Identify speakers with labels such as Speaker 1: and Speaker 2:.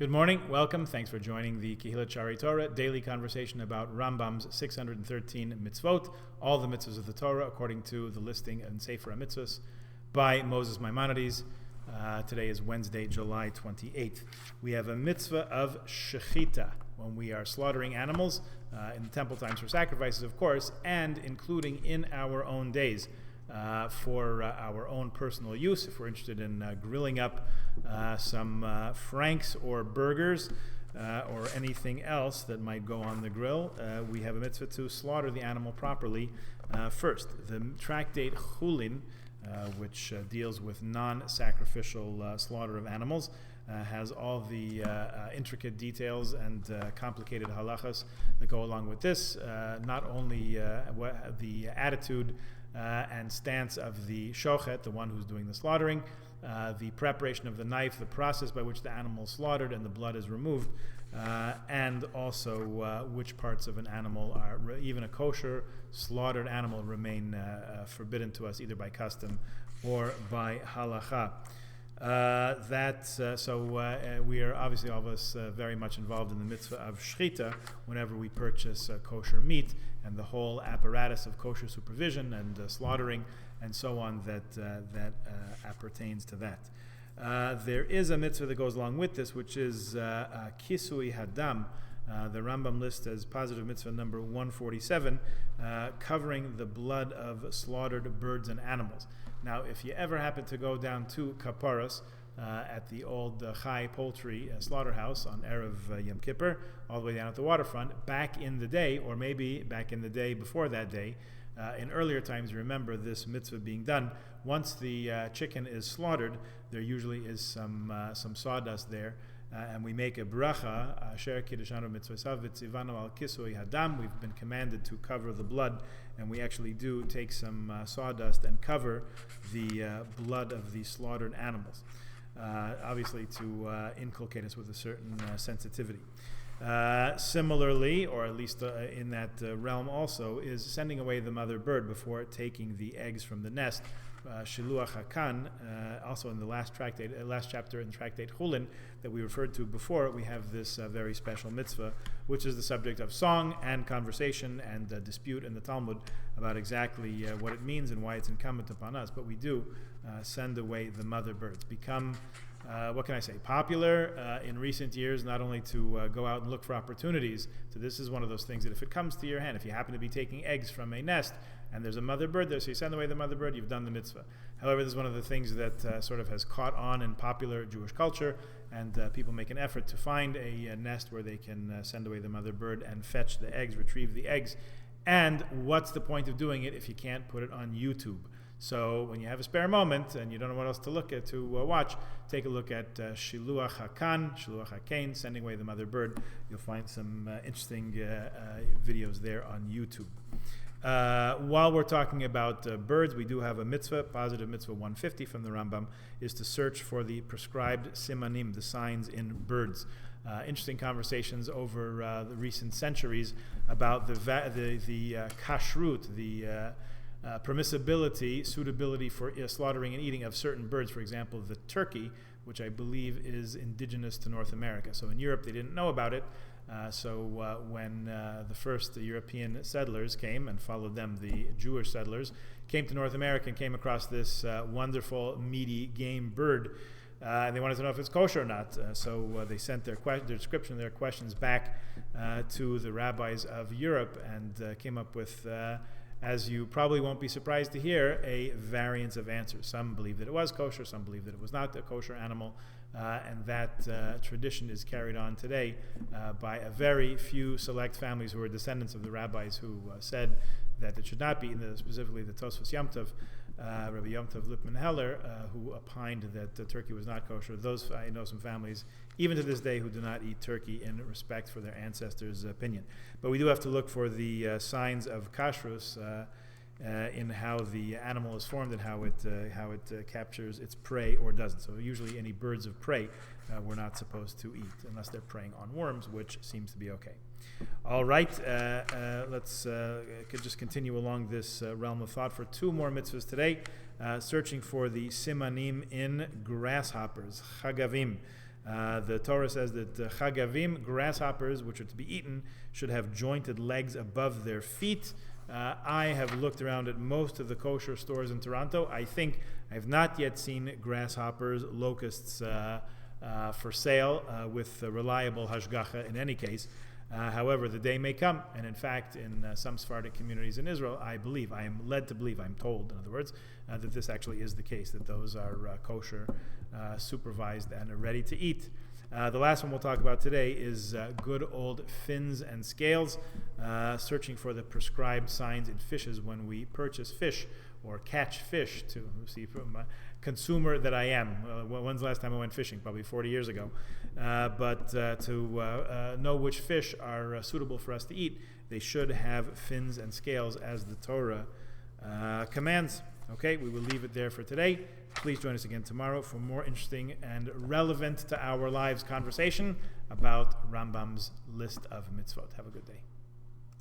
Speaker 1: Good morning, welcome. Thanks for joining the Kehillat Shari Torah daily conversation about Rambam's 613 mitzvot, all the mitzvahs of the Torah according to the listing in Sefer HaMitzvos by Moses Maimonides. Today is Wednesday, July 28th. We have a mitzvah of shechita, when we are slaughtering animals in the temple times for sacrifices, of course, and including in our own days. For our own personal use, if we're interested in grilling up some franks or burgers or anything else that might go on the grill, we have a mitzvah to slaughter the animal properly first. The tractate Chulin, which deals with non-sacrificial slaughter of animals, has all the intricate details and complicated halachas that go along with this. Not only the attitude and stance of the shochet, the one who's doing the slaughtering, the preparation of the knife, the process by which the animal is slaughtered and the blood is removed, and also which parts of an animal are, even a kosher slaughtered animal, remain forbidden to us either by custom or by halacha. We are obviously all of us very much involved in the mitzvah of shechita whenever we purchase kosher meat and the whole apparatus of kosher supervision and slaughtering and so on that appertains to that. There is a mitzvah that goes along with this, which is kisui hadam. The Rambam lists as positive mitzvah number 147, covering the blood of slaughtered birds and animals. Now, if you ever happen to go down to Kaparas at the old Chai Poultry Slaughterhouse on Erev Yom Kippur, all the way down at the waterfront, back in the day, or maybe back in the day before that day, in earlier times, you remember this mitzvah being done. Once the chicken is slaughtered, there usually is some sawdust there, and we make a bracha, Asher Kiddushanu Mitzvosav V'tzivanu Al Kisui Hadam. We've been commanded to cover the blood, and we actually do take some sawdust and cover the blood of the slaughtered animals, obviously to inculcate us with a certain sensitivity. Similarly, or at least in that realm also, is sending away the mother bird before taking the eggs from the nest. Shiluach Hakan, also in the last chapter in Tractate Chulin that we referred to before, we have this very special mitzvah, which is the subject of song and conversation and dispute in the Talmud about exactly what it means and why it's incumbent upon us. But we do send away the mother birds. Become what can I say, popular in recent years, not only to go out and look for opportunities. So this is one of those things that if it comes to your hand, if you happen to be taking eggs from a nest and there's a mother bird there, so you send away the mother bird, you've done the mitzvah. However, this is one of the things that sort of has caught on in popular Jewish culture, and people make an effort to find a nest where they can send away the mother bird and fetch the eggs, retrieve the eggs. And what's the point of doing it if you can't put it on YouTube? So when you have a spare moment and you don't know what else to look at to watch, take a look at Shiluach Hakain, sending away the mother bird. You'll find some interesting videos there on YouTube. While we're talking about birds, we do have a mitzvah, positive mitzvah 150 from the Rambam, is to search for the prescribed simanim, the signs in birds. Interesting conversations over the recent centuries about the kashrut, the permissibility, suitability for suslaughtering and eating of certain birds. For example, the turkey, which I believe is indigenous to North America. So in Europe, they didn't know about it. When the first European settlers came and followed them, the Jewish settlers, came to North America and came across this wonderful, meaty game bird, and they wanted to know if it's kosher or not. So they sent their description, their questions back to the rabbis of Europe and came up with, as you probably won't be surprised to hear, a variance of answers. Some believe that it was kosher, some believe that it was not a kosher animal, and that tradition is carried on today by a very few select families who are descendants of the rabbis who said that it should not be, specifically the Tosfos Yom Tov, Rabbi Yom Tov Lipman Heller, who opined that turkey was not kosher. Those, I know some families, even to this day, who do not eat turkey in respect for their ancestors' opinion. But we do have to look for the signs of kashrus in how the animal is formed and how it captures its prey or doesn't. So usually any birds of prey we're not supposed to eat unless they're preying on worms, which seems to be okay. All right, let's could just continue along this realm of thought for two more mitzvahs today, searching for the simanim in grasshoppers, chagavim. The Torah says that chagavim, grasshoppers, which are to be eaten, should have jointed legs above their feet. I have looked around at most of the kosher stores in Toronto. I think I have not yet seen grasshoppers, locusts for sale with reliable hashgacha in any case. However, the day may come, and in fact, in some Sephardic communities in Israel, I am led to believe, I'm told, in other words, that this actually is the case, that those are kosher, supervised, and ready to eat. The last one we'll talk about today is good old fins and scales, searching for the prescribed signs in fishes when we purchase fish or catch fish, to see from a consumer that I am. When's the last time I went fishing? Probably 40 years ago. But to know which fish are suitable for us to eat, they should have fins and scales as the Torah commands. Okay, we will leave it there for today. Please join us again tomorrow for more interesting and relevant to our lives conversation about Rambam's list of mitzvot. Have a good day.